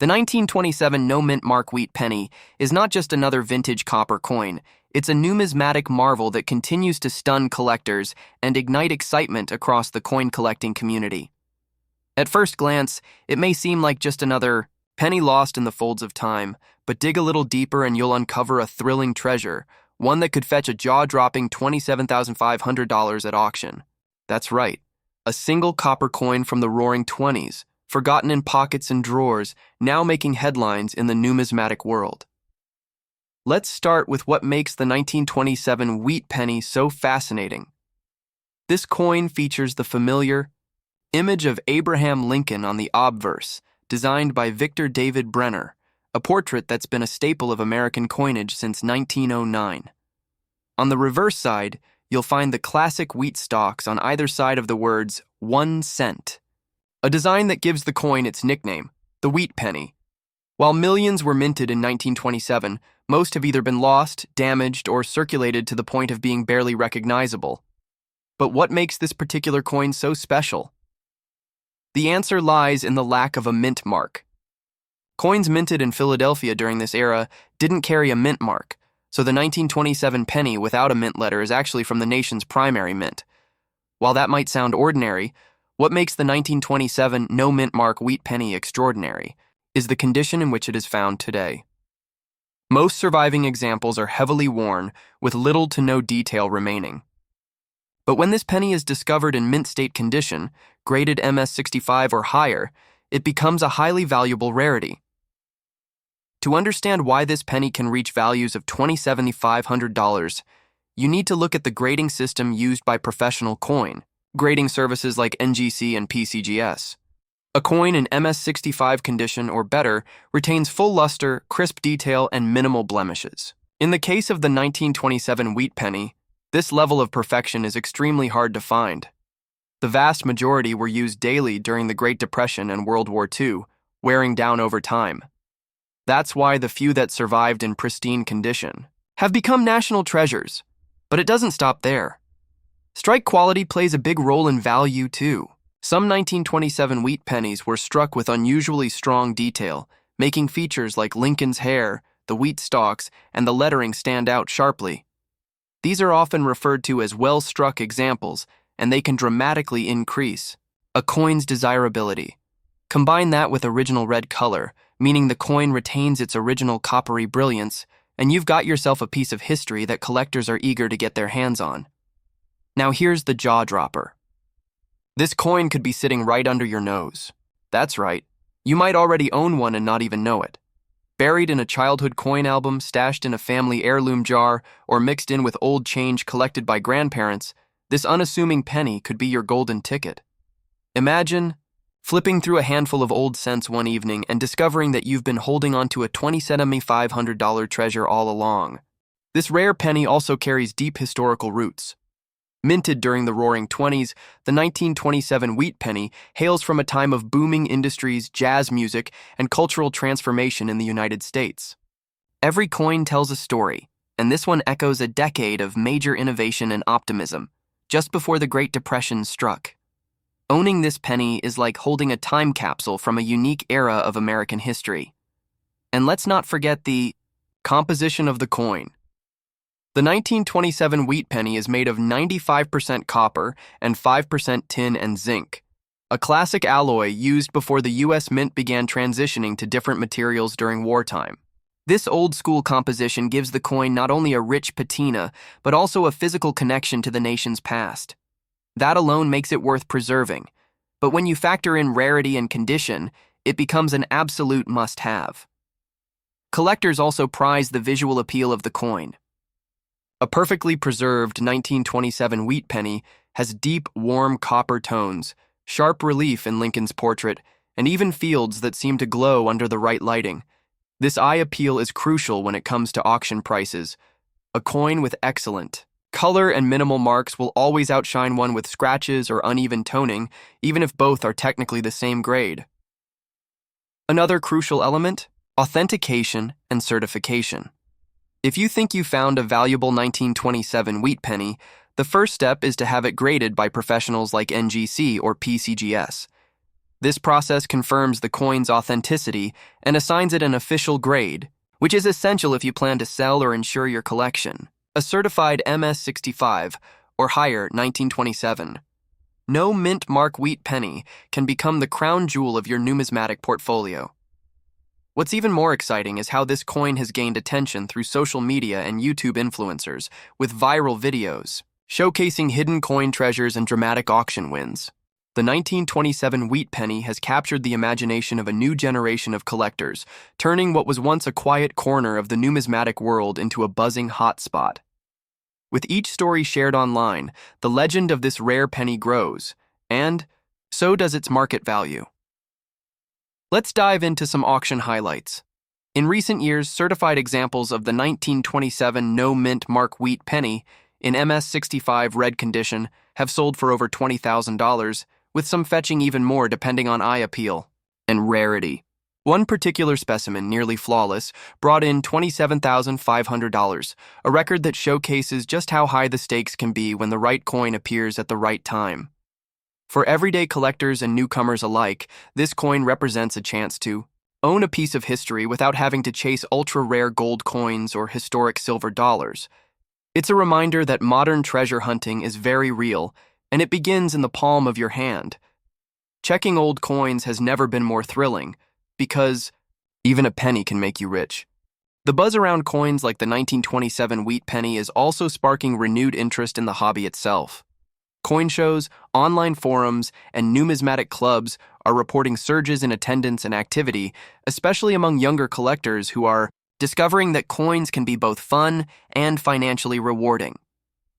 The 1927 no-mint mark wheat penny is not just another vintage copper coin, it's a numismatic marvel that continues to stun collectors and ignite excitement across the coin-collecting community. At first glance, it may seem like just another penny lost in the folds of time, but dig a little deeper and you'll uncover a thrilling treasure, one that could fetch a jaw-dropping $27,500 at auction. That's right, a single copper coin from the Roaring '20s, forgotten in pockets and drawers, now making headlines in the numismatic world. Let's start with what makes the 1927 wheat penny so fascinating. This coin features the familiar image of Abraham Lincoln on the obverse, designed by Victor David Brenner, a portrait that's been a staple of American coinage since 1909. On the reverse side, you'll find the classic wheat stalks on either side of the words 1 cent, a design that gives the coin its nickname, the wheat penny. While millions were minted in 1927, most have either been lost, damaged, or circulated to the point of being barely recognizable. But what makes this particular coin so special? The answer lies in the lack of a mint mark. Coins minted in Philadelphia during this era didn't carry a mint mark, so the 1927 penny without a mint letter is actually from the nation's primary mint. While that might sound ordinary, what makes the 1927 no mint mark wheat penny extraordinary is the condition in which it is found today. Most surviving examples are heavily worn, with little to no detail remaining. But when this penny is discovered in mint state condition, graded MS65 or higher, it becomes a highly valuable rarity. To understand why this penny can reach values of $27,500, you need to look at the grading system used by professional coin grading services like NGC and PCGS. A coin in MS65 condition or better retains full luster, crisp detail, and minimal blemishes. In the case of the 1927 wheat penny, this level of perfection is extremely hard to find. The vast majority were used daily during the Great Depression and World War II, wearing down over time. That's why the few that survived in pristine condition have become national treasures. But it doesn't stop there. Strike quality plays a big role in value too. Some 1927 wheat pennies were struck with unusually strong detail, making features like Lincoln's hair, the wheat stalks, and the lettering stand out sharply. These are often referred to as well-struck examples, and they can dramatically increase a coin's desirability. Combine that with original red color, meaning the coin retains its original coppery brilliance, and you've got yourself a piece of history that collectors are eager to get their hands on. Now here's the jaw-dropper. This coin could be sitting right under your nose. That's right, you might already own one and not even know it. Buried in a childhood coin album, stashed in a family heirloom jar, or mixed in with old change collected by grandparents, this unassuming penny could be your golden ticket. Imagine flipping through a handful of old cents one evening and discovering that you've been holding onto a $27,500 treasure all along. This rare penny also carries deep historical roots. Minted during the Roaring '20s, the 1927 wheat penny hails from a time of booming industries, jazz music, and cultural transformation in the United States. Every coin tells a story, and this one echoes a decade of major innovation and optimism, just before the Great Depression struck. Owning this penny is like holding a time capsule from a unique era of American history. And let's not forget the composition of the coin. The 1927 wheat penny is made of 95% copper and 5% tin and zinc, a classic alloy used before the U.S. Mint began transitioning to different materials during wartime. This old-school composition gives the coin not only a rich patina, but also a physical connection to the nation's past. That alone makes it worth preserving, but when you factor in rarity and condition, it becomes an absolute must-have. Collectors also prize the visual appeal of the coin. A perfectly preserved 1927 wheat penny has deep, warm copper tones, sharp relief in Lincoln's portrait, and even fields that seem to glow under the right lighting. This eye appeal is crucial when it comes to auction prices. A coin with excellent color and minimal marks will always outshine one with scratches or uneven toning, even if both are technically the same grade. Another crucial element: authentication and certification. If you think you found a valuable 1927 wheat penny, the first step is to have it graded by professionals like NGC or PCGS. This process confirms the coin's authenticity and assigns it an official grade, which is essential if you plan to sell or insure your collection. A certified MS-65 or higher 1927 no mint mark wheat penny can become the crown jewel of your numismatic portfolio. What's even more exciting is how this coin has gained attention through social media and YouTube influencers, with viral videos showcasing hidden coin treasures and dramatic auction wins. The 1927 wheat penny has captured the imagination of a new generation of collectors, turning what was once a quiet corner of the numismatic world into a buzzing hotspot. With each story shared online, the legend of this rare penny grows, and so does its market value. Let's dive into some auction highlights. In recent years, certified examples of the 1927 no mint mark wheat penny in MS-65 red condition have sold for over $20,000, with some fetching even more depending on eye appeal and rarity. One particular specimen, nearly flawless, brought in $27,500, a record that showcases just how high the stakes can be when the right coin appears at the right time. For everyday collectors and newcomers alike, this coin represents a chance to own a piece of history without having to chase ultra-rare gold coins or historic silver dollars. It's a reminder that modern treasure hunting is very real, and it begins in the palm of your hand. Checking old coins has never been more thrilling, because even a penny can make you rich. The buzz around coins like the 1927 wheat penny is also sparking renewed interest in the hobby itself. Coin shows, online forums, and numismatic clubs are reporting surges in attendance and activity, especially among younger collectors who are discovering that coins can be both fun and financially rewarding.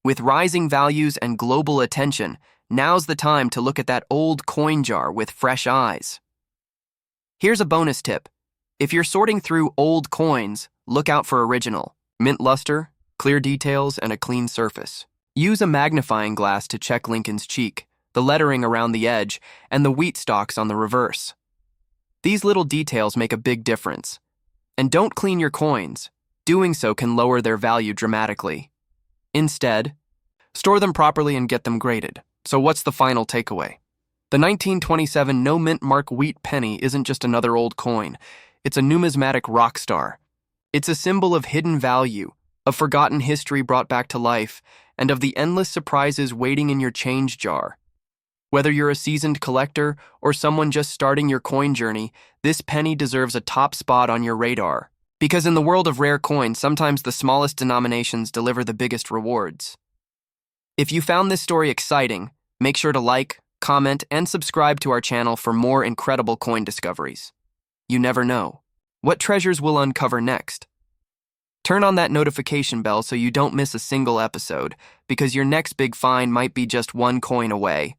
With rising values and global attention, now's the time to look at that old coin jar with fresh eyes. Here's a bonus tip. If you're sorting through old coins, look out for original, mint luster, clear details, and a clean surface. Use a magnifying glass to check Lincoln's cheek, the lettering around the edge, and the wheat stalks on the reverse. These little details make a big difference. And don't clean your coins. Doing so can lower their value dramatically. Instead, store them properly and get them graded. So what's the final takeaway? The 1927 no mint mark wheat penny isn't just another old coin. It's a numismatic rock star. It's a symbol of hidden value, of forgotten history brought back to life, and of the endless surprises waiting in your change jar. Whether you're a seasoned collector or someone just starting your coin journey, this penny deserves a top spot on your radar. Because in the world of rare coins, sometimes the smallest denominations deliver the biggest rewards. If you found this story exciting, make sure to like, comment, and subscribe to our channel for more incredible coin discoveries. You never know what treasures we'll uncover next. Turn on that notification bell so you don't miss a single episode, because your next big find might be just one coin away.